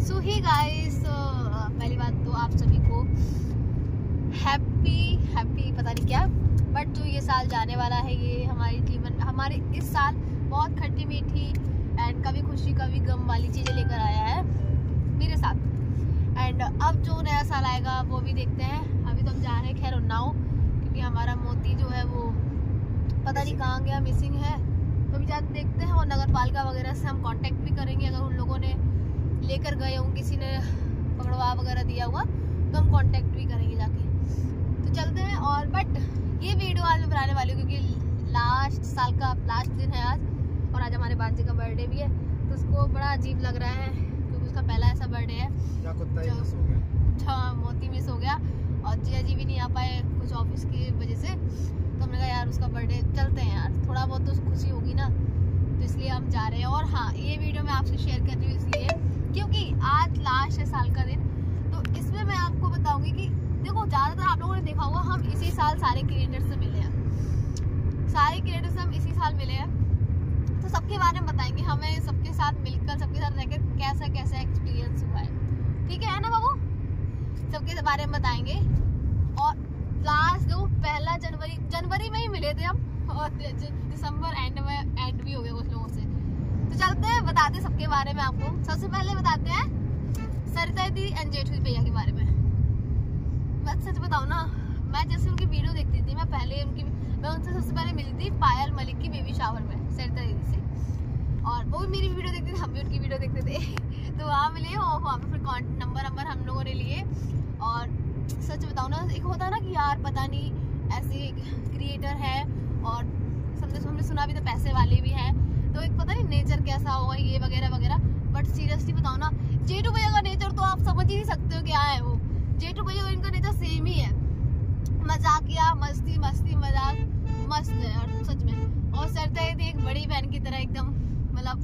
सो hey guys, पहली बात तो आप सभी को हैप्पी पता नहीं क्या, बट जो ये साल जाने वाला है ये हमारे जीवन हमारे इस साल बहुत खट्टी मीठी एंड कभी खुशी कभी गम वाली चीज़ें लेकर आया है मेरे साथ। एंड अब जो नया साल आएगा वो भी देखते हैं। अभी तो हम जा रहे हैं खैर उन्नाव, क्योंकि हमारा मोती जो है वो पता नहीं कहाँ गया, मिसिंग है। तो अभी जाते देखते हैं और नगर पालिका वगैरह से हम कांटेक्ट भी करेंगे। अगर उन लोगों ने लेकर गए हों, किसी ने पकड़वा वगैरह दिया हुआ तो हम कांटेक्ट भी करेंगे जाके। तो चलते हैं। और बट ये वीडियो आज मैं बनाने वाली हूँ क्योंकि लास्ट साल का लास्ट दिन है आज, और आज हमारे बांजी का बर्थडे भी है। तो उसको बड़ा अजीब लग रहा है क्योंकि उसका पहला ऐसा बर्थडे है। मोती मिस हो गया और जिया जी भी नहीं आ पाए कुछ ऑफिस की वजह से। तो हमने कहा यार उसका बर्थडे चलते हैं यार, थोड़ा बहुत तो खुशी होगी ना, तो इसलिए हम जा रहे हैं। और हाँ, ये वीडियो मैं आपसे शेयर कर रही हूँ इसलिए क्योंकि आज लास्ट है साल का दिन। तो इसमें मैं आपको बताऊंगी कि देखो, ज़्यादातर आप लोगों ने देखा होगा हम इसी साल सारे क्रिएटर्स से मिले हैं, सारे क्रिएटर्स से हम इसी साल मिले हैं। तो सबके बारे में बताएंगे, हमें सबके साथ मिलकर सबके साथ रहकर कैसा कैसा एक्सपीरियंस हुआ है। ठीक है ना बाबू, सबके बारे में बताएंगे। और लास्ट जो पहला जनवरी में ही मिले थे हम, और दिसंबर एंड भी हो गया कुछ लोगों से। तो चलते हैं, बताते हैं सबके बारे में आपको। सबसे पहले बताते हैं सरिता दी एंड जेठू भैया के बारे में। मैं सच बताऊं ना, मैं जैसे उनकी वीडियो देखती थी, मैं उनसे सबसे पहले मिली थी पायल मलिक की बेबी शावर में सरिता दीदी से, और वो भी मेरी वीडियो देखते थे, हम भी उनकी वीडियो देखते थे। तो वहाँ मिले और वहाँ पे फिर नंबर हम लोगों ने लिए। और सच बताऊं ना, एक होता है ना कि यार पता नहीं ऐसे क्रिएटर है और हमने सुना भी तो पैसे वाले भी हैं, तो एक पता नहीं नेचर कैसा होगा ये वगैरह वगैरह। बट सीरियसली बताओ ना, जेठू भैया का नेचर तो आप समझ ही नहीं सकते हो क्या है वो। जेठू भैया का इनका नेचर सेम ही है, मजाकिया मस्ती मजाक मस्त है और सच में। और सरिता दीदी एक बड़ी बहन की तरह एकदम, मतलब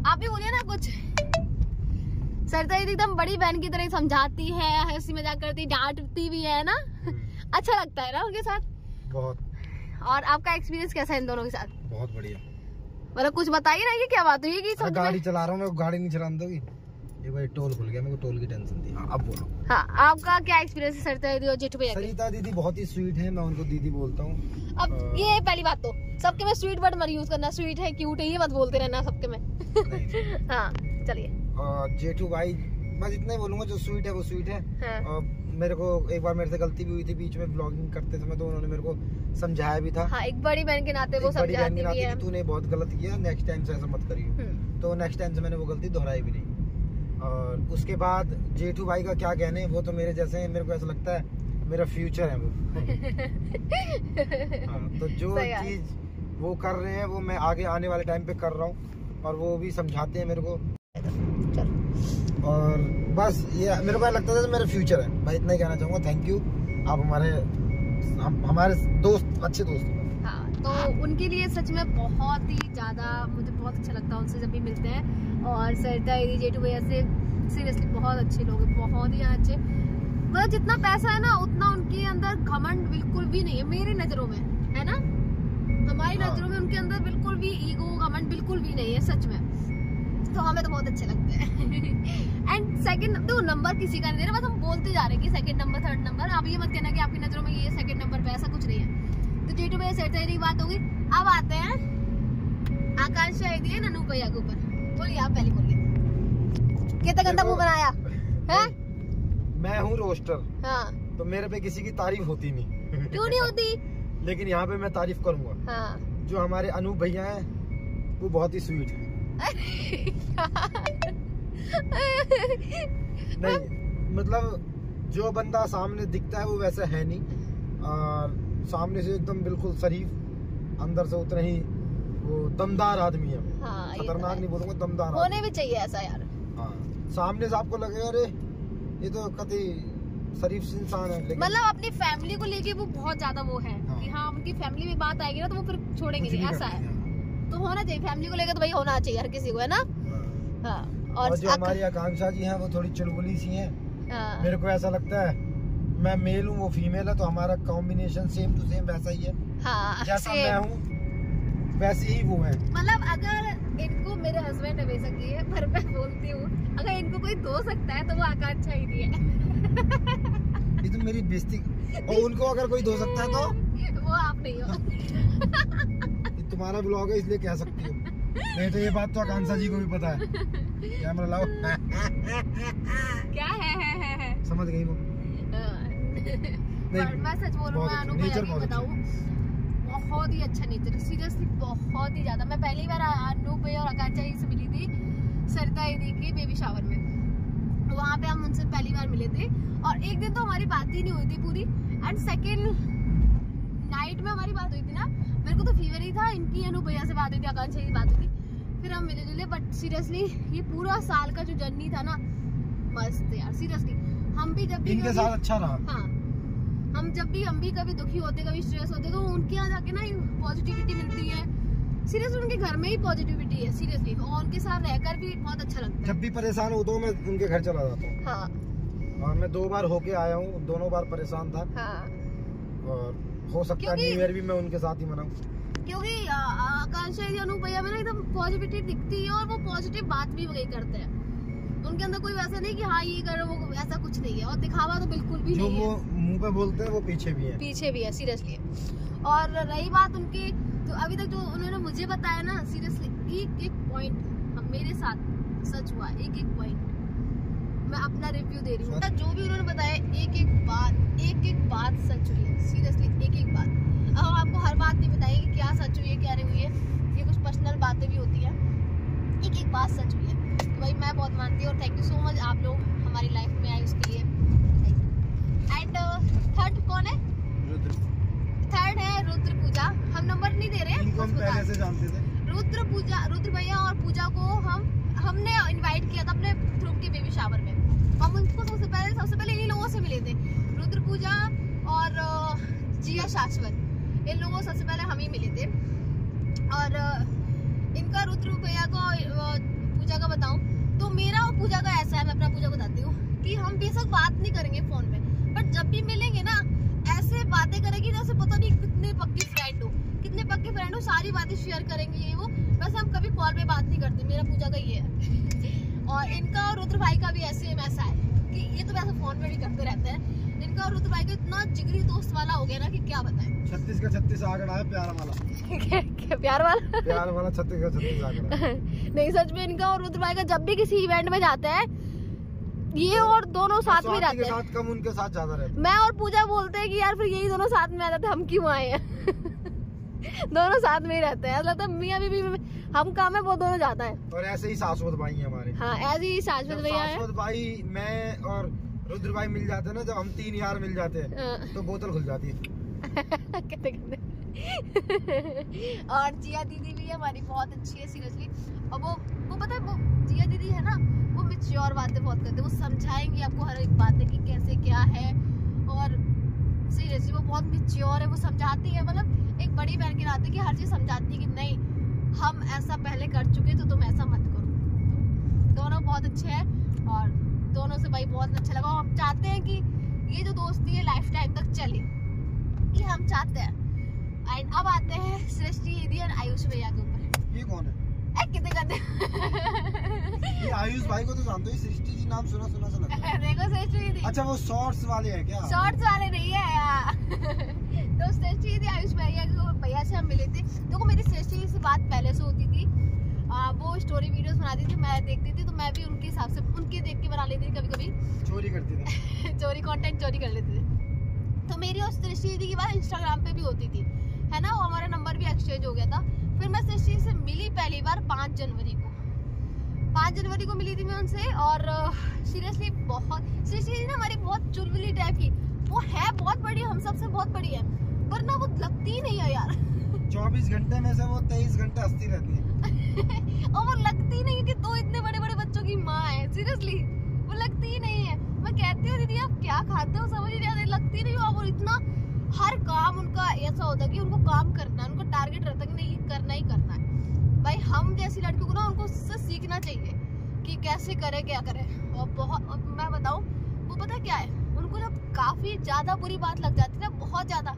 आप भी बोलिए ना कुछ। सरिता दीदी एकदम बड़ी बहन की तरह समझाती है, हंसी मजाक करती, डांटती भी है ना। अच्छा लगता है ना उनके साथ बहुत। और आपका एक्सपीरियंस कैसा है इन दोनों के साथ? बहुत बढ़िया। मतलब कुछ बताइए ना, ये क्या बात हुई कि गाड़ी चला रहा हूँ मैं, गाड़ी नहीं चलाने दोगी? एक बार टोल खुल गया, मेरे को टोल की टेंशन थी। अब बोलो। हाँ, आपका क्या एक्सपीरियंस है सरिता दीदी और जेठू भैया? सरिता दीदी बहुत ही स्वीट है, मैं उनको दीदी बोलता हूँ। अब ये पहली बात तो सबके में स्वीट वर्ड मत यूज करना, स्वीट है क्यूट है ये मत बोलते रहना सबके में। हाँ चलिए। जेठू भाई बस इतना ही बोलूंगा, जो स्वीट है वो स्वीट है। हाँ। मेरे को एक बार मेरे से गलती भी हुई थी बीच में ब्लॉगिंग करते समय, तो उन्होंने मेरे को समझाया भी था। हाँ, एक बड़ी बहन के नाते वो समझाती भी है, तूने बहुत गलत किया, नेक्स्ट टाइम से ऐसा मत करियो। तो नेक्स्ट टाइम से मैंने वो गलती दोहराई भी नहीं। और उसके बाद जेठू भाई का क्या कहने, वो तो मेरे जैसे हैं, मेरे को ऐसा लगता है मेरा फ्यूचर है वो। हाँ, तो जो चीज वो कर रहे हैं वो मैं आगे आने वाले टाइम पे कर रहा हूँ, और वो भी समझाते हैं मेरे को। और बस ये मेरे को लगता था मेरा फ्यूचर है भाई, इतना ही कहना चाहूँगा। थैंक यू, आप हमारे दोस्त, अच्छे दोस्त। हाँ, तो उनके लिए सच में बहुत ही ज़्यादा मुझे बहुत अच्छा लगता है उनसे जब भी मिलते हैं। और सरिता दीदी जेठू भैया से सीरियसली बहुत अच्छे लोग हैं, बहुत ही अच्छे। मतलब जितना पैसा है ना उतना उनके अंदर घमंड बिल्कुल भी नहीं है मेरी नज़रों में, है ना। हमारी नज़रों में उनके अंदर बिल्कुल भी ईगो घमंड बिल्कुल भी नहीं है सच में। तो हमें तो बहुत अच्छे लगते हैं। एंड सेकंड तो नंबर किसी का नहीं दे रहा, बस हम बोलते जा रहे हैं कि सेकंड नंबर थर्ड नंबर। आप ये मत कहना कि आपकी नजरों में ये सेकंड नंबर पे, ऐसा कुछ नहीं है। तो जेठू भैया सरिता दीदी की बात होगी। अब आते हैं आकांक्षा दीदी है ननू भैया के ऊपर। बोलिए, आप पहले बोलिए। कितना गंदा मुंह बनाया है? मैं हूँ रोस्टर। हाँ, तो मेरे पे किसी की तारीफ होती नहीं। क्यों नहीं होती? लेकिन यहाँ पे मैं तारीफ करूंगा। हाँ। जो हमारे अनूप भैया हैं वो बहुत ही स्वीट है। नहीं मतलब जो बंदा सामने दिखता है वो वैसा है नहीं, और सामने से एकदम बिल्कुल शरीफ, अंदर से उतना ही वो दमदार आदमी है। हाँ, खतरनाक नहीं बोलूंगा, दमदार होने भी चाहिए ऐसा यार। हाँ, सामने से आपको लगेगा अरे ये तो कभी शरीफ इंसान है, लेकिन मतलब अपनी फैमिली को लेके वो बहुत ज्यादा वो है। हाँ। कि हाँ, उनकी फैमिली में बात आएगी ना तो वो फिर छोड़ेंगे नहीं, ऐसा है। तो होना चाहिए फैमिली को लेकर, तो भाई होना चाहिए हर किसी को, है ना। हाँ। और जो हमारी आकांक्षा जी हैं वो थोड़ी चुलबुली सी हैं। हाँ। मेरे को ऐसा लगता है मैं मेल हूँ वो फीमेल है, तो हमारा कॉम्बिनेशन सेम टू सेम वैसा ही है। हाँ, जैसा मैं हूँ वैसे ही वो है। मतलब अगर इनको मेरे हस्बैंड है बेशक ये, पर मैं बोलती हूँ अगर इनको कोई धो सकता है तो वो आकांक्षा ही नहीं है। ये तो मेरी बेइज्जती, और उनको अगर कोई धो सकता है तो वो आप नहीं हो। ये तुम्हारा ब्लॉग है इसलिए कह सकती हो, नहीं तो ये बात तो आकांक्षा जी को भी पता है। कैमरा लाओ। क्या है समझ गई वो। पर मैं सच बोल रहा हूँ, मैं अनुभव की बताऊँ, बहुत ही अच्छा नेचर है, सीरियसली बहुत ही ज्यादा। मैं पहली बार अनूप भैया और आकांक्षा जी से मिली थी सरिता दीदी के बेबी शावर में, वहाँ पे हम उनसे पहली बार मिले थे और एक दिन तो हमारी बात ही नहीं हुई थी पूरी, एंड सेकेंड नाइट में हमारी बात हुई थी ना, मेरे को तो फीवर ही था, इनकी अनूप भैया से बात हुई थी, आकांक्षा की बात हुई थी, फिर हम मिले जुले। बट सीरियसली ये पूरा साल का जो जर्नी था ना, मस्त यार सीरियसली। हम भी जब भी इनके साथ अच्छा रहा। हाँ, हम भी कभी दुखी होते, कभी स्ट्रेस होते, तो उनके यहाँ जाके ना पॉजिटिविटी मिलती है। सीरियसली उनके घर में ही पॉजिटिविटी है सीरियसली, और उनके साथ रहकर भी बहुत अच्छा लगता है। जब भी परेशान होता हूँ मैं उनके घर चला जाता हूँ। हाँ, और मैं 2 बार होके आया हूँ, दोनों बार परेशान था। हाँ। और हो सकता है न्यू ईयर भी मैं उनके साथ ही मनाऊं, क्योंकि आकांक्षा जी अनूप भैया में ना एकदम पॉजिटिविटी दिखती है, और वो पॉजिटिव बात भी वही करते हैं। उनके अंदर कोई वैसा नहीं कि हाँ ये करो वो, ऐसा कुछ नहीं है, और दिखावा तो बिल्कुल भी नहीं है। जो वो मुंह पे बोलते हैं वो पीछे भी है सीरियसली। और रही बात उनकी, तो अभी तक जो उन्होंने मुझे बताया ना, सीरियसली एक पॉइंट हम मेरे साथ सच हुआ, एक पॉइंट मैं अपना रिव्यू दे रही हूँ। जो भी उन्होंने बताया एक बात सच हुई है, सीरियसली एक बात। अब हम आपको हर बात नहीं बताएंगे क्या सच हुई है क्या नहीं हुई है, ये कुछ पर्सनल बातें भी होती है, एक बात सच हुई है। तो भाई मैं बहुत मानती हूँ, और थैंक यू सो मच आप लोग हमारी लाइफ में आए उसके लिए। एंड थर्ड कौन है? थर्ड है रुद्र पूजा। हम नंबर नहीं दे रहे हैं, इनको हम पहले से जानते थे। रुद्र भैया और पूजा को हमने इनवाइट किया था अपने ग्रुप के बेबी शावर में। हम उनको सबसे पहले इन्हीं लोगों से मिले थे, रुद्र पूजा और जिया शाश्वत, इन लोगों सबसे पहले हम ही मिले थे। और इनका रुद्र भैया को पूजा का बताऊं तो मेरा और पूजा का ऐसा है, मैं अपना पूजा बताती हूँ कि हम बेशक बात नहीं करेंगे फोन में, बट जब भी मिलेंगे ना ऐसे बातें करेंगे जैसे पता नहीं कितने पक्के फ्रेंड हो, सारी बातें शेयर करेंगे ये वो। वैसे हम कभी कॉल पे बात नहीं करते, मेरा पूजा का ये है। और इनका और रुद्र भाई का भी ऐसा है कि ये तो वैसे फोन में भी करते रहते हैं। इनका और रुद्र भाई का इतना जिगरी दोस्त वाला हो गया ना कि क्या बताएं। 36 का 36 आंकड़ा है, प्यार वाला। क्या प्यार वाला 36 का 36 आंकड़ा। नहीं सच में इनका और रुद्र भाई का जब भी किसी इवेंट में जाते हैं ये और दोनों साथ में रहते हैं। साथ कम उनके साथ ज्यादा रहते हैं। मैं और पूजा बोलते हैं कि यार फिर यही दोनों साथ में आ जाते, हम क्यों आए हैं। दोनों साथ में ही रहते हैं, मतलब मियां बीवी हम काम है वो दोनों जाता है। और ऐसे ही शाश्वत भाई हैं हमारे। हाँ, ऐसे ही शाश्वत भैया है। शाश्वत भाई, मैं और रुद्र भाई मिल जाते हैं ना, जब हम 3 यार मिल जाते हैं तो बोतल खुल जाती है। और जिया दीदी भी हमारी बहुत अच्छी है सीरियसली। और वो पता है, वो जिया दीदी है ना, वो मैच्योर बातें बहुत करते हैं, वो समझाएंगी आपको हर एक बातें कि कैसे क्या है। और सीरियसली वो बहुत मैच्योर है, वो समझाती है, मतलब एक बड़ी बहन के नाते कि हर चीज समझाती है कि नहीं हम ऐसा पहले कर चुके तो तुम ऐसा मत करो। दोनों बहुत अच्छे हैं और दोनों से भाई बहुत अच्छा लगा। हम चाहते हैं कि ये जो दोस्ती है लाइफ टाइम तक चले, ये हम चाहते हैं। एंड अब आते हैं सृष्टि दीदी और आयुष भैया के ऊपर। ये कौन है? कितने करते ये आयुष भाई को तो जानते हो, सृष्टि जी नाम सुना सा लगता है। देखो सृष्टि दीदी, अच्छा वो शॉर्ट्स वाले हैं क्या? शॉर्ट्स वाले नहीं है यार। तो सृष्टि दीदी आयुष भैया से हम मिले थे। देखो मेरी सृष्टि से बात पहले से होती थी, वो स्टोरी वीडियोस बनाती थी, मैं देखती थी, तो मैं भी उनके हिसाब से उनके देख के बना लेती थी, कभी कभी चोरी करती थी। कंटेंट चोरी कर लेते थे। तो मेरी और सृष्टि दीदी की बात इंस्टाग्राम पे भी होती थी, है ना, वो हमारा नंबर भी एक्सचेंज हो गया था। फिर मैं सृष्टि से मिली पहली बार 5 जनवरी को मिली थी मैं उनसे। और सीरियसली बहुत सृष्टि दीदी ना हमारी बहुत चुलबुली टाइप की, वो है बहुत बड़ी, हम सबसे बहुत बड़ी है, पर ना वो लगती नहीं है यार। 24 घंटे में से वो 23 घंटे हंसती रहती है। और वो लगती नहीं कि 2 इतने बड़े बड़े बच्चों की माँ है, सीरियसली वो लगती ही नहीं है। मैं कहती हूँ दीदी आप क्या खाते हो, समझ नहीं आती, लगती नहीं हो। और इतना हर काम उनका ऐसा होता है कि उनको काम करना है, उनका टारगेट रहता है कि नहीं ये करना ही करना है। भाई हम जैसी लड़कियों को ना उनको उससे सीखना चाहिए कि कैसे करे क्या करे। और बहुत मैं बताऊँ, वो पता क्या है, उनको जब काफी ज्यादा बुरी बात लग जाती है ना, बहुत ज्यादा,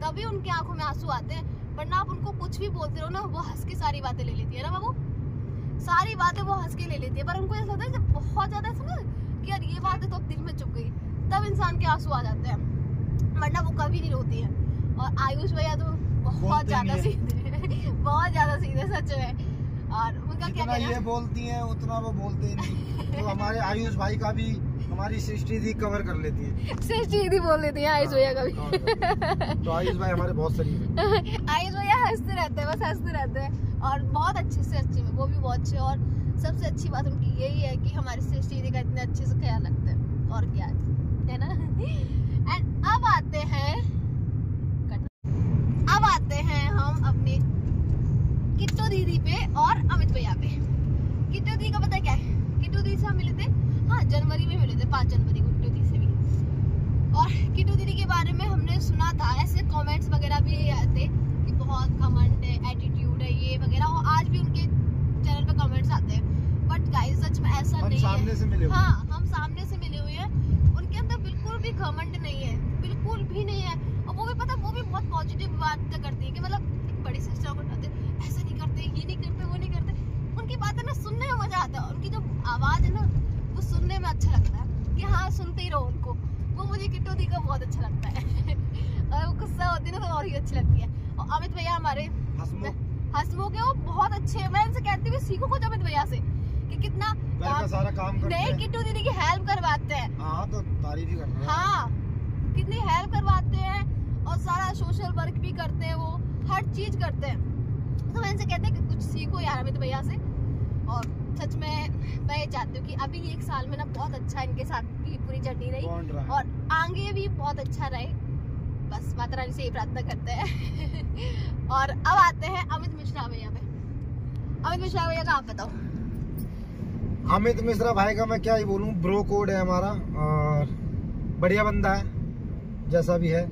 तभी उनकी आंखों में आंसू आते हैं। वरना आप उनको कुछ भी बोलते रहो ना, वो हंस के सारी बातें ले लेती है ना बाबू। सारी बातें वो हंस के ले लेती है, पर उनको ऐसा होता है जब बहुत ज्यादा ऐसा ना कि यार ये बात है तो अब दिल में चुप गई, तब इंसान के आंसू आ जाते हैं, वरना वो कभी नहीं रोती है। और आयुष भैया तो बहुत ज्यादा सीधे बहुत ज्यादा सीधे सच में। और उनका क्या ये बोलती हैं उतना वो बोलते ही नहीं। तो हमारे आयुष भाई का भी हमारी सृष्टि दी कवर कर लेती है, सृष्टि दी बोल देती है आयुष भैया का भी। तो आयुष भाई हमारे बहुत शरीफ है। आयुष भैया हंसते रहते हैं, बस हंसते रहते हैं और बहुत अच्छे से अच्छे में वो भी बहुत अच्छे। और सबसे अच्छी बात उनकी यही है कि हमारी सृष्टि दी का इतने अच्छे से ख्याल रखते हैं, और क्या है ना। एंड अब आते हैं हम अपने किट्टू दीदी पे और अमित भैया पे। किट्टू दीदी का पता है क्या है, किट्टू दीदी से हम मिले थे, हाँ जनवरी में मिले थे, 5 जनवरी को किट्टू दीदी से भी। और किट्टू दीदी के बारे में हमने सुना था, ऐसे कमेंट्स वगैरह भी आते कि बहुत घमंड है, एटीट्यूड है, ये वगैरह, और आज भी उनके चैनल पे कमेंट्स आते हैं। बट गाइस सच में ऐसा नहीं है, सामने से मिले हुए। हाँ हम सामने से मिले हुए हैं, उनके अंदर बिल्कुल भी घमंड नहीं है, बिल्कुल भी नहीं है। और वो भी पता, वो भी बहुत पॉजिटिव बात करती है कि मतलब एक बड़ी सिस्टर को ऐसे नहीं करते, ये नहीं करते, वो नहीं करते। उनकी बातें ना सुनने में मजा आता है, उनकी जो आवाज है ना वो सुनने में अच्छा लगता है कि हाँ सुनते ही रहो उनको। वो मुझे किट्टू दी का बहुत अच्छा लगता है और वो गुस्सा होती है ना तो और ही अच्छी लगती है। और अमित भैया हमारे हंसमुख है, वो बहुत अच्छे हैं। मैं इनसे कहती हूँ सीखो कुछ अमित भैया से कि कितना का सारा काम करते हैं। नहीं किट्टू दीदी की हेल्प करवाते हैं। हाँ तो तारीफ ही करना है। हाँ कितनी हेल्प करवाते हैं और सारा सोशल वर्क भी करते हैं, वो हर चीज करते हैं। तो मैं इनसे कहते हैं कि कुछ सीखो यार अमित भैया से। और सच में मैं ये चाहती हूँ कि अभी 1 साल में ना बहुत अच्छा इनके साथ भी पूरी जर्नी रही और आगे भी बहुत अच्छा रहे, बस माता रानी से ही प्रार्थना करते हैं। और अब आते हैं अमित मिश्रा भैया पे। अमित मिश्रा भैया का आप बताओ। अमित मिश्रा भाई का मैं क्या ही बोलूं, ब्रो कोड है हमारा और बढ़िया बंदा है जैसा भी है,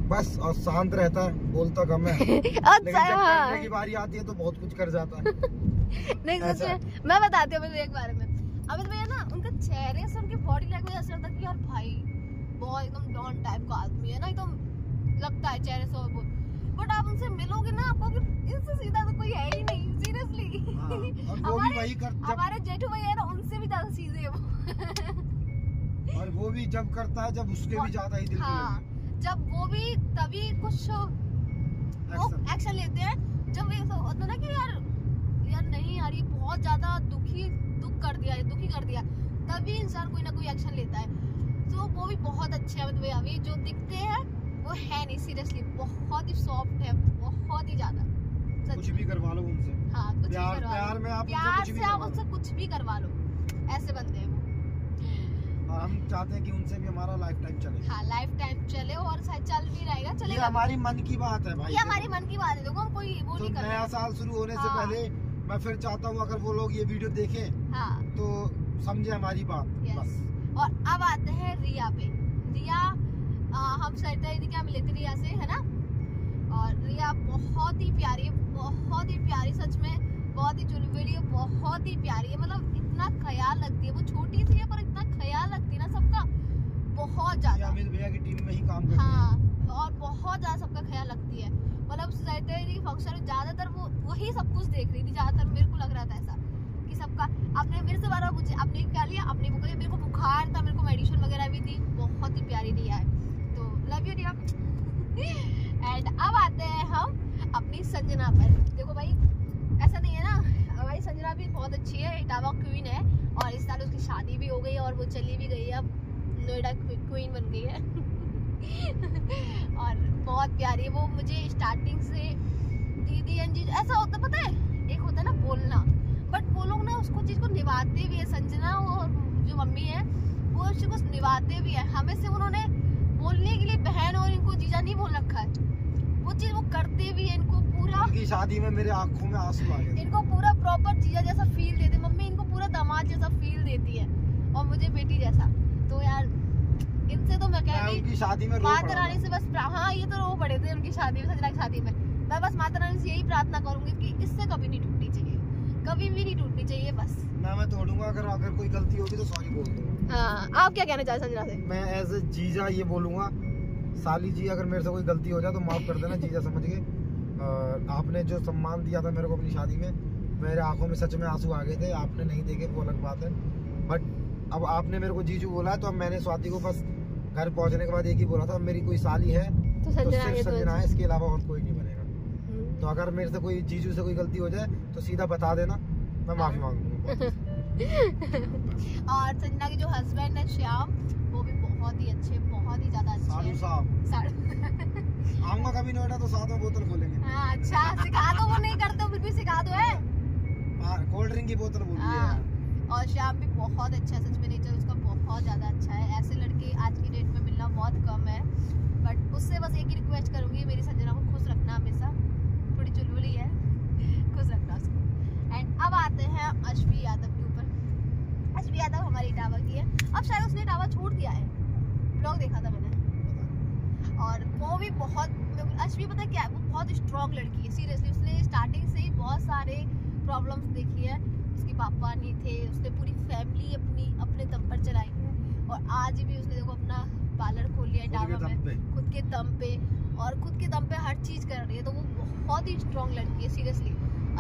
बस और शांत रहता है, बोलता कम है। लेकिन जब करने की बारी आती है तो बहुत कुछ कर जाता है। नहीं सच में मैं बताती हूँ अमित भैया के बारे में। अमित भैया ना उनके चेहरे से, उनकी बॉडी लैंग्वेज ऐसा लगता है कि यार भाई बहुत एकदम डॉन टाइप का आदमी है ना, एकदम लगता है चेहरे से। बट आप उनसे मिलोगे ना आपको कि इनसे सीधा तो कोई है ही नहीं, सीरियसली। हमारे जेठू भैया है ना उनसे भी ज्यादा सीधे है वो। और वो भी जब करता है जब उसके भी ज्यादा ही दिल हाँ, जब वो भी तभी कुछ एक्शन लेते हैं जब ये होता ना कि यार नहीं यार ये बहुत ज्यादा दुखी कर दिया, तभी इंसान कोई ना कोई एक्शन लेता है। तो वो भी बहुत अच्छे हैं भैया भी, जो दिखते हैं वो है नहीं, सीरियसली बहुत ही सॉफ्ट है, बहुत ही ज्यादा। कुछ भी करवा लो उनसे। हाँ कुछ प्यार, भी करवा लो, प्यार से आप उनसे कुछ भी करवा लो, ऐसे बंदे हैं वो। और हम चाहते हैं कि उनसे भी हमारा लाइफ टाइम चले। हाँ लाइफ टाइम चले और शायद चल भी रहेगा, चलेगा। ये हमारी मन की बात है भाई, ये हमारी मन की बात है, देखो हम कोई वो नहीं कर रहे। नया साल शुरू होने से पहले मैं फिर चाहता हूँ अगर वो लोग ये वीडियो देखें हाँ तो समझे हमारी बात। बस। और अब आते हैं रिया पे। रिया हम सरिता दीदी क्या मिले थे रिया से, है ना। और रिया बहुत ही प्यारी, सच में बहुत ही चुलबुली है, बहुत ही प्यारी है। मतलब इतना ख्याल रखती है, वो छोटी सी है पर इतना ख्याल रखती है ना सबका, बहुत ज्यादा। अमित भैया की टीम में ही काम करती है। हाँ और बहुत ज्यादा सबका ख्याल रखती है। मतलब सरिता दीदी फंक्शन में ज्यादातर वो वही सब कुछ देख रही थी, ज्यादातर मेरे को लग रहा था ऐसा कि सबका। आपने मेरे से बार पूछे आपने क्या लिया, आपने वो मेरे को बुखार था, मेरे को मेडिसिन वगैरह भी थी। बहुत ही प्यारी रिया है, तो लव यू रिया। एंड अब आते हैं हम अपनी संजना पर। देखो भाई ऐसा नहीं है ना, हमारी संजना भी बहुत अच्छी है, इटावा क्वीन है और इस साल उसकी शादी भी हो गई और वो चली भी गई है, अब नोएडा क्वीन बन गई है। और बहुत प्यारी है वो। मुझे स्टार्टिंग से दीदी अंजी ऐसा होता पता है, एक होता है ना बोलना, बट वो लोग ना उसको चीज को निभाते भी है। संजना वो जो मम्मी है वो उस चीज को निभाते भी है। हमें से उन्होंने बोलने के लिए बहन और इनको जीजा नहीं बोल रखा है, वो चीज वो करते भी है। इनको पूरा उनकी शादी में मेरे आंखों में आंसू आ गए, इनको पूरा प्रॉपर जीजा जैसा फील देते। मम्मी इनको पूरा दामाद जैसा फील देती है और मुझे बेटी जैसा। तो यार इनसे तो मैं कह रही उनकी शादी में माता रानी से बस, हाँ ये तो रो पड़े थे उनकी शादी में, संजना की शादी में। मैं बस माता रानी से यही प्रार्थना करूंगी कि इससे कभी नहीं टूटनी चाहिए, कभी भी नहीं टूटनी चाहिए बस। मैं तोड़ूंगा, अगर कोई गलती होगी तो सॉरी बोल दूंगा। हाँ आप क्या कहना चाहते संजना से? मैं एज ए जीजा ये बोलूंगा, साली जी अगर मेरे से कोई गलती हो जाए तो माफ कर देना जीजा समझ के। आपने जो सम्मान दिया था मेरे को अपनी शादी में मेरे आंखों में सच में आंसू आ गए थे, आपने नहीं देखे वो अलग बात है, बट अब आपने मेरे को जीजू बोला तो अब मैंने स्वाति को बस घर पहुंचने के बाद एक ही बोला था, मेरी कोई साली है तो सिर्फ संजना है, इसके अलावा और कोई नहीं बनेगा। तो अगर मेरे से कोई जीजू से कोई गलती हो जाए तो सीधा बता देना, मैं माफी मांग लूंगा। और संजना के जो हस्बैंड है श्याम, वो भी बहुत ही अच्छे, बहुत ही ज्यादा अच्छे हैं। आऊंगा कभी नोएडा तो साथ में बोतल खोलेंगे। हाँ, अच्छा सिखा दो, वो नहीं करते फिर भी सिखा दो है। कोल्ड ड्रिंक की बोतल बोल रही है। और श्याम भी बहुत अच्छा है, सच में नेचर उसका बहुत ज्यादा अच्छा है। ऐसे लड़के आज की डेट में मिलना बहुत कम है, बट उससे बस एक ही रिक्वेस्ट करूंगी, मेरी संजना को खुश रखना हमेशा, थोड़ी चुलबुली है, खुश रखना उसको। एंड अब आते हैं अश्वी यादव के ऊपर। अश्वी यादव हमारी इटावा की है, अब शायद उसने इटावा छोड़ दिया है, ब्लॉग देखा था मैंने। और वो भी बहुत, अश्वी पता क्या है, वो बहुत स्ट्रॉन्ग लड़की है सीरियसली। उसने स्टार्टिंग से ही बहुत सारे प्रॉब्लम्स देखी है, उसके पापा नहीं थे, उसने पूरी फैमिली अपने दम पर चलाई है, और आज भी उसने देखो अपना पार्लर खोल लिया इटावा में खुद के दम पे, और खुद के दम पे हर चीज कर रही है। तो वो बहुत ही स्ट्रॉन्ग लड़की है सीरियसली।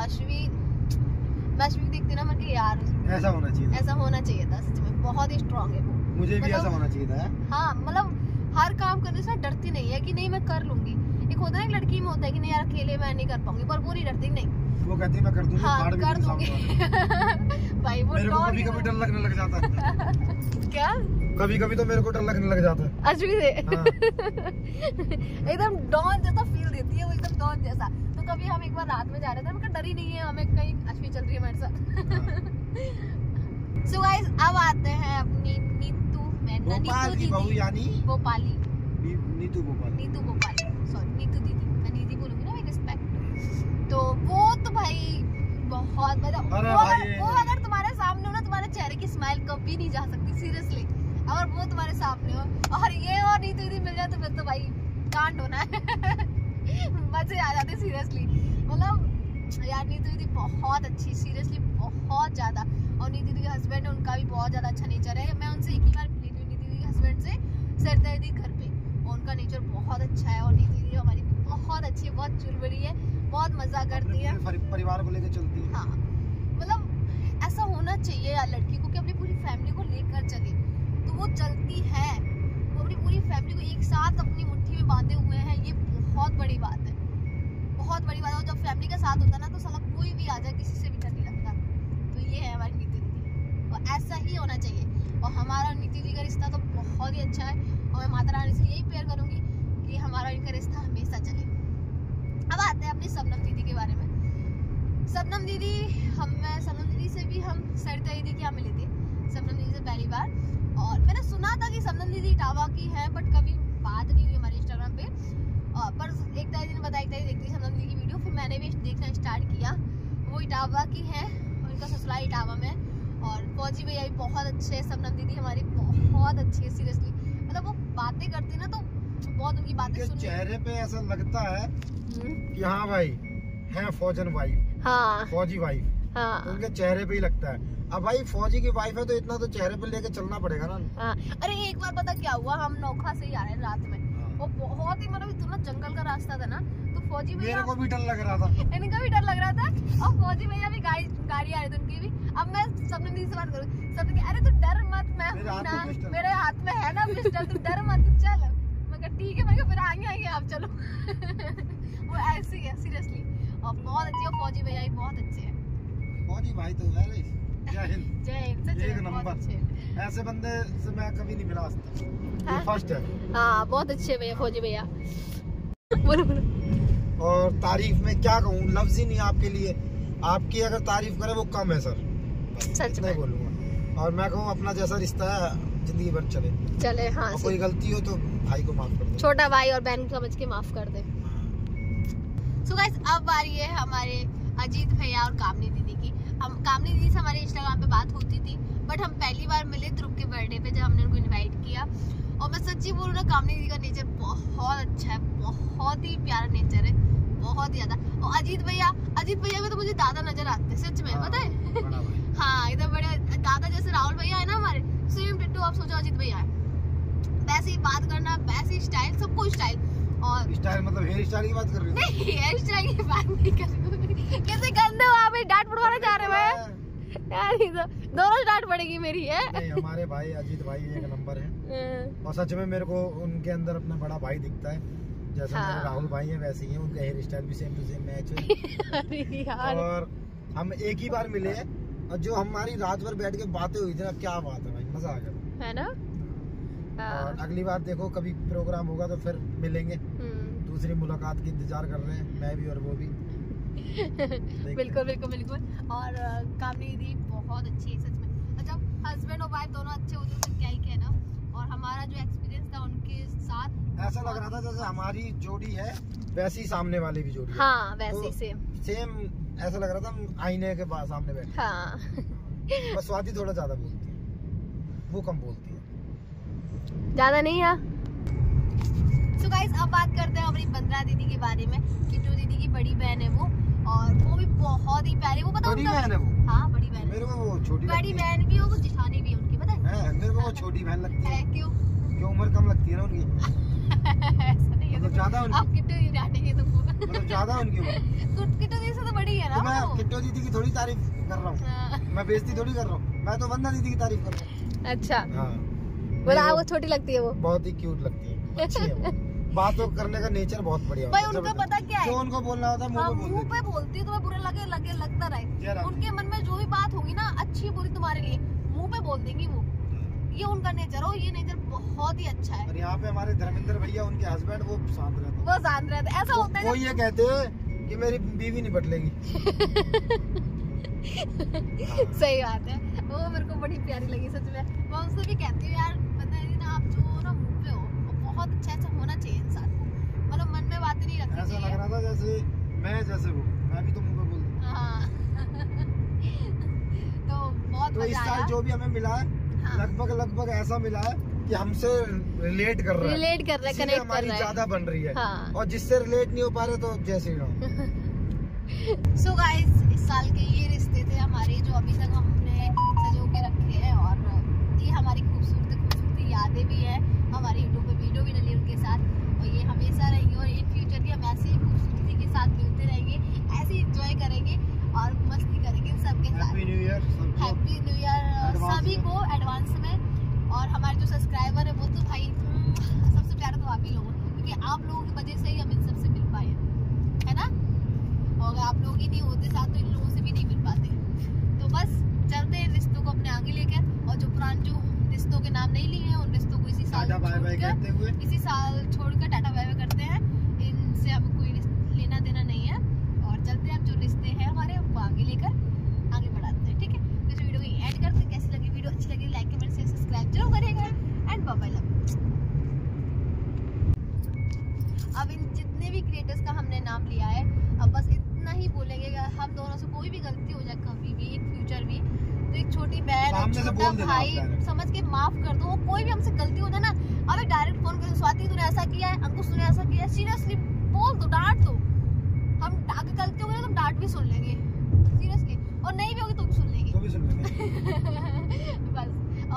अश्वी, मैं अश्वी देखती ना, मैं यार ऐसा होना चाहिए था सच में, बहुत ही स्ट्रॉन्ग है वो। मुझे भी ऐसा होना चाहिए था। हाँ, मतलब हर काम करने से डरती नहीं है कि नहीं मैं कर लूंगी। एक होता है एक लड़की में होता है कि नहीं यार अकेले मैं नहीं कर पाऊंगी, पर वो नहीं डरती, नहीं वो कहती है मैं कर दूंगी। हाँ, कर दूंगी। भाई वो मेरे को कभी डर लगने लग जाता है। क्या? कभी तो मेरे को डर लगने लग जाता है अश्वी से। हाँ। एकदम डॉन जैसा फील देती है वो, एकदम डॉन जैसा। तो कभी हम एक बार रात में जा रहे थे, मैं डर ही नहीं है, हमें कहीं अश्वी चल रही है हमारे साथ। सो गाइस, अब आते हैं अपनी भोपाल की बहू यानी भोपाली, नीतू भोपाली, सॉरी नीतू दीदी, मैं दीदी बोलूंगी ना, रिस्पेक्ट। तो वो तो भाई बहुत मतलब, वो अगर तुम्हारे सामने हो ना, तुम्हारे चेहरे की स्माइल कभी नहीं जा सकती सीरियसली। अगर वो तुम्हारे सामने हो और ये और नीतू दीदी मिल जाए तो फिर तो भाई कांड होना है। मजे आ जाते सीरियसली। मतलब यार नीतू दीदी बहुत अच्छी, सीरियसली बहुत ज्यादा। और नीतू दीदी के हस्बैंड है, उनका भी बहुत ज्यादा अच्छा नेचर है। मैं उनसे एक ही बार मिली थी, नीतू दीदी के हस्बैंड से सरदा दीदी घर पे, और उनका नेचर बहुत अच्छा है। और नीतू दीदी हमारी बहुत अच्छी है, बहुत चुलबुली है, बहुत मजा करती है, परिवार को लेकर चलती है। हाँ, मतलब ऐसा होना चाहिए यार लड़की को कि अपनी पूरी फैमिली को लेकर चले, तो वो चलती है। वो अपनी पूरी फैमिली को एक साथ अपनी मुट्ठी में बांधे हुए हैं, ये बहुत बड़ी बात है, बहुत बड़ी बात है। और जब फैमिली का साथ होता है ना, तो साला कोई भी आ जाए, किसी से भी डर नहीं लगता। तो ये है हमारी नीतू दीदी, और ऐसा ही होना चाहिए। और हमारा नीतू दीदी का रिश्ता तो बहुत ही अच्छा है, और मैं माता रानी से यही प्रेयर करूंगी कि हमारा इनका रिश्ता हमेशा चले। अब आते हैं अपनी सबनम दीदी के बारे में। सबनम दीदी, सबनम दीदी से भी हम सरिता दीदी के यहाँ मिले थे, सबनम दीदी से पहली बार। और मैंने सुना था कि सबनम दीदी इटावा की है, बट कभी बात नहीं हुई हमारे इंस्टाग्राम पे। पर एक तारीख दिन बताया, एक तारीख देखती सबनम दीदी की वीडियो, फिर मैंने भी देखना स्टार्ट किया। वो इटावा की है, उनका ससुराल इटावा में। और फौजी भैया भी बहुत अच्छे हैं, सबनम दीदी हमारी बहुत अच्छी है सीरियसली। मतलब वो बातें करती है ना, तो बहुत उनकी बातें सुन, चेहरे पे ऐसा लगता है कि हाँ भाई है फौजन वाइफ, हाँ फौजी वाइफ, हाँ, तो उनके चेहरे पे ही लगता है। अब भाई फौजी की वाइफ है तो इतना तो चेहरे पे लेके चलना पड़ेगा ना। हाँ। अरे एक बार पता क्या हुआ, हम नौखा से ही आ रहे हैं रात में, वो बहुत ही मतलब इतना जंगल का रास्ता था ना, तो फौजी भैया, मेरे को भी डर लग रहा था, इनका भी डर लग रहा था, और फौजी भैया भी गाड़ी आ रही थी उनकी भी। अब मैं सबने दीदी से बात करूँ, सबने अरे तू डर मत, मैं मेरे हाथ में है ना पिस्टल, तू डर मत, चल। मैं कहा ठीक है, मैं फिर आएंगे आप चलो। वो ऐसी है सीरियसली, और बहुत अच्छी है। फौजी भैया भी बहुत अच्छे हैं, फौजी भाई तो है। जय हिंद, जय हिंद, एक नंबर। ऐसे बंदे से मैं कभी नहीं मिला आज तक, फर्स्ट है। हाँ, बहुत अच्छे भैया, फौजी भैया। बोलो। और तारीफ में क्या कहूँ, लफ्ज ही नहीं आपके लिए। आपकी अगर तारीफ करे वो कम है सर, सच में बोलूँगा। और मैं कहूँ अपना जैसा रिश्ता है जिंदगी भर चले। हाँ, कोई गलती हो तो भाई को माफ कर दे, छोटा भाई और बहन समझ के माफ कर दे। सो गाइस, अब बारी है हमारे अजीत भैया और कामनी दीदी की। हम कामनी दीदी से हमारे इंस्टाग्राम पे बात होती थी, बट हम पहली बार मिले ध्रुव के बर्थडे पे, जब हमने उनको इनवाइट किया। और मैं सच्ची बोलूँ ना, कामनी दीदी का नेचर बहुत अच्छा है, बहुत ही प्यारा नेचर है, बहुत ही ज्यादा। और अजीत भैया में तो मुझे दादा नजर आते हैं सच में, पता है। हाँ, इधर बड़े दादा जैसे राहुल भैया है ना हमारे, सेम डिट्टो आप सोचो अजीत भैया है, वैसे ही बात करना, वैसे स्टाइल, सबको स्टाइल। और स्टाइल मतलब हेयर स्टाइल की बात कर रही हो? नहीं, हेयर स्टाइल की बात नहीं कर रही, कैसे गंदे हो आप, डांट पड़वाने जा रहे हैं यार, दोनों डांट पड़ेगी मेरी है। नहीं, हमारे भाई अजीत भाई एक नंबर है और सच में मेरे को उनके अंदर अपना बड़ा भाई दिखता है। जैसे मेरे राहुल भाई है वैसे ही है, उनका हेयर स्टाइल भी सेम टू सेम मैच है। और हम एक ही बार मिले हैं और जो हमारी रात भर बैठ के बातें हुई थी ना, क्या बात है भाई, मजा आ गया है ना। और अगली बार देखो कभी प्रोग्राम होगा तो फिर मिलेंगे, दूसरी मुलाकात की इंतजार कर रहे हैं मैं भी और वो भी। बिल्कुल बिल्कुल बिल्कुल। और कामनी दीदी बहुत अच्छी है सच में, अच्छा हस्बैंड और वाइफ दोनों अच्छे होते तो क्या ही कहना। और हमारा जो एक्सपीरियंस था उनके साथ, ऐसा लग रहा था जैसे हमारी जोड़ी है वैसी सामने वाली भी जोड़ी है। हाँ वैसे तो सेम ऐसा लग रहा था हम आईने के सामने बैठे। हाँ बस स्वाति थोड़ा ज्यादा बोलती है, वो कम बोलती है, ज्यादा नहीं है। So guys, अब बात करते हैं अपनी बंद्रा दीदी के बारे में। किट्टू दीदी की बड़ी बहन है वो, और वो भी बहुत ही प्यारी। वो पता बड़ी बहन है वो? हाँ बड़ी बहन। मेरे को वो छोटी बड़ी बहन भी हो, जिठानी भी है उनकी, पता है? मेरे को वो छोटी बहन लगती है। क्यों? क्यों, उम्र कम लगती है ना उनकी। ऐसा नहीं है, मतलब ज्यादा उनकी। आप किट्टू दीदी डांटेंगे तुमको। मतलब ज्यादा उनकी उम्र। किट्टू दीदी से तो बड़ी है ना। मैं किट्टू दीदी की थोड़ी तारीफ कर रहा हूँ, मैं बेइज्जती थोड़ी कर रहा हूँ, मैं तो वंदना दीदी की तारीफ कर रहा हूँ। अच्छा हाँ, बोला आपको छोटी लगती है वो? बहुत ही क्यूट लगती है, अच्छी है वो। बातों करने का नेचर बहुत बढ़िया भाई उनका पता क्या है, जो उनको बोलना होता है मुंह पे बोलती है, तुम्हें बुरा लगता रहे। उनके मन में जो भी बात होगी ना, अच्छी बुरी तुम्हारे लिए, मुंह पे बोल देंगी वो। ये उनका नेचर हो, ये नेचर बहुत ही अच्छा है। और यहाँ पे हमारे धर्मेंद्र भैया, उनके हस्बैंड, वो शांत रहते, वो शांत रहते। ऐसा होता है वो ये कहते हैं कि मेरी बीवी नहीं बटलेगी। सही बात है, वो मेरे को बड़ी प्यारी लगी सच में। मैं उससे भी कहती हूँ यार, पता है ना, आप जो ना मुंह पे हो, बहुत अच्छा ऐसा होना चाहिए इंसान को, मतलब मन में बातें नहीं रखनी चाहिए। ऐसा लग रहा था जैसे मैं भी तो मुंह पे बोल दूं। हाँ। तो बहुत तो इस मजा साल आया। जो भी हमें मिला है, हाँ। लगभग ऐसा मिला है कि हमसे रिलेट कर रहा है, कनेक्ट कर रहा हमारी है, ज्यादा बन रही है। हाँ। और जिससे रिलेट नहीं हो पा रहे तो जैसे ही So guys, इस साल के ये रिश्ते थे हमारे, जो अभी तक हमने सजो के रखे हैं, और ये हमारी खूबसूरती यादें भी है। हमारी यूट्यूब पे वीडियो भी डली उनके साथ, और ये हमेशा रहेंगे, और इन फ्यूचर भी हम ऐसी खूबसूरती के साथ मिलते रहेंगे, ऐसे इंजॉय करेंगे और मस्ती करेंगे सबके साथ। हैप्पी न्यू ईयर सभी को एडवांस में। और हमारे जो सब्सक्राइबर है वो तो भाई सबसे प्यारा तो आप ही लोग हो, क्योंकि आप लोगों की वजह से ही हम इन सबसे मिल पाए हैं, है ना। और आप लोग ही नहीं होते साथ तो इन लोगों से भी नहीं मिल पाते। तो बस चलते हैं रिश्तों को अपने आगे लेकर, और जो पुराने जो रिश्तों के नाम नहीं लिए हैं उन रिश्तों को इसी साल छोड़कर टाटा बाय बाय करते हैं। इनसे हमें कोई लेना देना नहीं है, और चलते हैं अब जो रिश्ते हैं हमारे उनको आगे लेकर आगे बढ़ाते हैं। ठीक है, तो इस वीडियो को ऐड करते हैं। कैसी लगी वीडियो, अच्छी लगी लाइक कमेंट शेयर सब्सक्राइब जरूर करिएगा, एंड बाय बाय। अब इन जितने भी क्रिएटर्स का हमने नाम लिया है, अब बस इतना ही बोलेंगे कि हम दोनों से कोई भी गलती हो जाए कभी भी इन फ्यूचर भी, तो एक छोटी बहन छोटा भाई समझ के माफ कर दो। कोई भी हमसे गलती हो जाए ना, अबे डायरेक्ट फोन कर, स्वाति तूने ऐसा किया है, अंकुश तूने ऐसा किया है, सीरियसली बोल दो, डांट दो। हम आगे गलती होगी ना तो डांट भी सुन लेंगे सीरियसली, और नहीं भी होगी तो भी सुन लेंगे, तो भी सुन लेंगे। बस।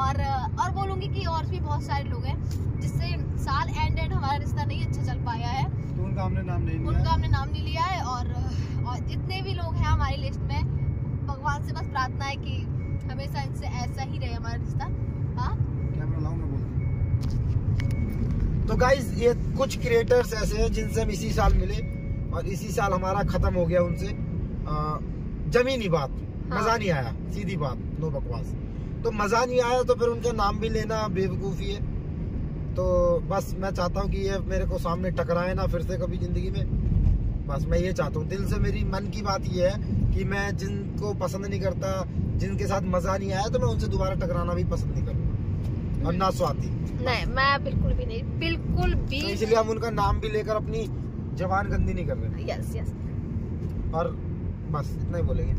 और बोलूंगी कि और भी बहुत सारे लोग हैं जिससे साल एंड हमारा रिश्ता नहीं अच्छा चल पाया है, तो उनका हमने नाम नहीं लिया है। और जितने भी लोग हैं हमारी लिस्ट में, भगवान से बस प्रार्थना है कि हमेशा इनसे ऐसा ही रहे हमारा रिश्ता। हाँ, कैमरा लाऊं मैं बोलता। तो गाइस, ये कुछ क्रिएटर्स ऐसे हैं जिनसे हम इसी साल मिले, और इसी साल हमारा खत्म हो गया उनसे। जमीनी बात, मजा नहीं आया, सीधी बात, नो बकवास। तो मजा नहीं आया तो फिर उनका नाम भी लेना बेवकूफ़ी है। तो बस मैं चाहता हूँ कि ये मेरे को सामने टकराए ना फिर से कभी जिंदगी में। बस मैं ये चाहता हूँ, दिल से मेरी मन की बात ये है कि मैं जिनको पसंद नहीं करता, जिनके साथ मजा नहीं आया, तो मैं उनसे दोबारा टकराना भी पसंद नहीं करूँगा, और ना स्वाति। नहीं, मैं बिल्कुल भी नहीं, बिल्कुल भी। तो इसलिए हम उनका नाम भी लेकर अपनी जबान गंदी नहीं कर रहे। यस। और बस इतना ही बोलेंगे।